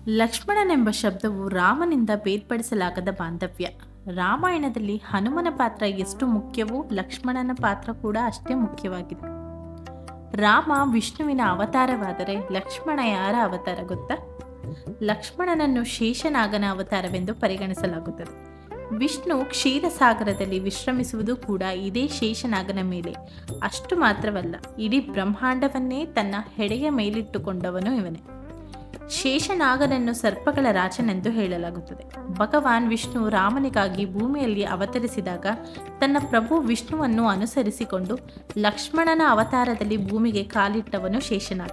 ಲಕ್ಷ್ಮಣನೆಂಬ ಶಬ್ದವು ರಾಮನಿಂದ ಬೇರ್ಪಡಿಸಲಾಗದ ಬಾಂಧವ್ಯ. ರಾಮಾಯಣದಲ್ಲಿ ಹನುಮನ ಪಾತ್ರ ಎಷ್ಟು ಮುಖ್ಯವೋ ಲಕ್ಷ್ಮಣನ ಪಾತ್ರ ಕೂಡ ಅಷ್ಟೇ ಮುಖ್ಯವಾಗಿದೆ. ರಾಮ ವಿಷ್ಣುವಿನ ಅವತಾರವಾದರೆ ಲಕ್ಷ್ಮಣ ಯಾರ ಅವತಾರ ಗೊತ್ತಾ? ಲಕ್ಷ್ಮಣನನ್ನು ಶೇಷನಾಗನ ಅವತಾರವೆಂದು ಪರಿಗಣಿಸಲಾಗುತ್ತದೆ. ವಿಷ್ಣು ಕ್ಷೀರಸಾಗರದಲ್ಲಿ ವಿಶ್ರಮಿಸುವುದು ಕೂಡ ಇದೇ ಶೇಷನಾಗನ ಮೇಲೆ. ಅಷ್ಟು ಮಾತ್ರವಲ್ಲ, ಇಡೀ ಬ್ರಹ್ಮಾಂಡವನ್ನೇ ತನ್ನ ಹೆಡೆಯ ಮೇಲಿಟ್ಟುಕೊಂಡವನು ಇವನೇ. ಶೇಷನಾಗನನ್ನು ಸರ್ಪಗಳ ರಾಜನೆಂದು ಹೇಳಲಾಗುತ್ತದೆ. ಭಗವಾನ್ ವಿಷ್ಣು ರಾಮನಿಗಾಗಿ ಭೂಮಿಯಲ್ಲಿ ಅವತರಿಸಿದಾಗ ತನ್ನ ಪ್ರಭು ವಿಷ್ಣುವನ್ನು ಅನುಸರಿಸಿಕೊಂಡು ಲಕ್ಷ್ಮಣನ ಅವತಾರದಲ್ಲಿ ಭೂಮಿಗೆ ಕಾಲಿಟ್ಟವನು ಶೇಷನಾಗ.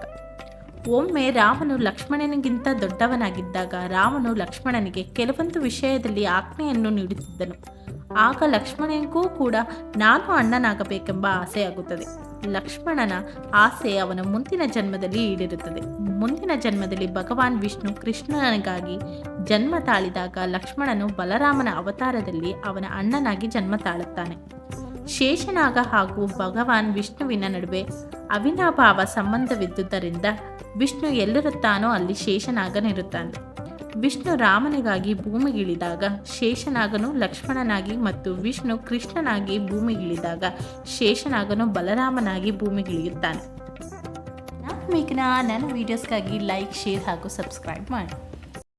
ಒಮ್ಮೆ ರಾಮನು ಲಕ್ಷ್ಮಣನಿಗಿಂತ ದೊಡ್ಡವನಾಗಿದ್ದಾಗ ರಾಮನು ಲಕ್ಷ್ಮಣನಿಗೆ ಕೆಲವೊಂದು ವಿಷಯದಲ್ಲಿ ಆಜ್ಞೆಯನ್ನು ನೀಡುತ್ತಿದ್ದನು. ಆಗ ಲಕ್ಷ್ಮಣನಿಗೂ ಕೂಡ ನಾನು ಅಣ್ಣನಾಗಬೇಕೆಂಬ ಆಸೆಯಾಗುತ್ತದೆ. ಲಕ್ಷ್ಮಣನ ಆಸೆ ಅವನ ಮುಂದಿನ ಜನ್ಮದಲ್ಲಿ ಈಡೇರುತ್ತದೆ. ಮುಂದಿನ ಜನ್ಮದಲ್ಲಿ ಭಗವಾನ್ ವಿಷ್ಣು ಕೃಷ್ಣನಿಗಾಗಿ ಜನ್ಮ ತಾಳಿದಾಗ ಲಕ್ಷ್ಮಣನು ಬಲರಾಮನ ಅವತಾರದಲ್ಲಿ ಅವನ ಅಣ್ಣನಾಗಿ ಜನ್ಮ ತಾಳುತ್ತಾನೆ. ಶೇಷನಾಗ ಹಾಗೂ ಭಗವಾನ್ ವಿಷ್ಣುವಿನ ನಡುವೆ ಅವಿನಾಭಾವ ಸಂಬಂಧವಿದ್ದುದರಿಂದ ವಿಷ್ಣು ಎಲ್ಲಿರುತ್ತಾನೋ ಅಲ್ಲಿ ಶೇಷನಾಗನಿರುತ್ತಾನೆ. ವಿಷ್ಣು ರಾಮನಿಗಾಗಿ ಭೂಮಿಗಿಳಿದಾಗ ಶೇಷನಾಗನು ಲಕ್ಷ್ಮಣನಾಗಿ ಮತ್ತು ವಿಷ್ಣು ಕೃಷ್ಣನಾಗಿ ಭೂಮಿಗಿಳಿದಾಗ ಶೇಷನಾಗನು ಬಲರಾಮನಾಗಿ ಭೂಮಿಗಿಳಿಯುತ್ತಾನೆ. ನನ್ನ ವೀಡಿಯೋಸ್ಗಾಗಿ ಲೈಕ್, ಶೇರ್ ಹಾಗೂ ಸಬ್ಸ್ಕ್ರೈಬ್ ಮಾಡಿ.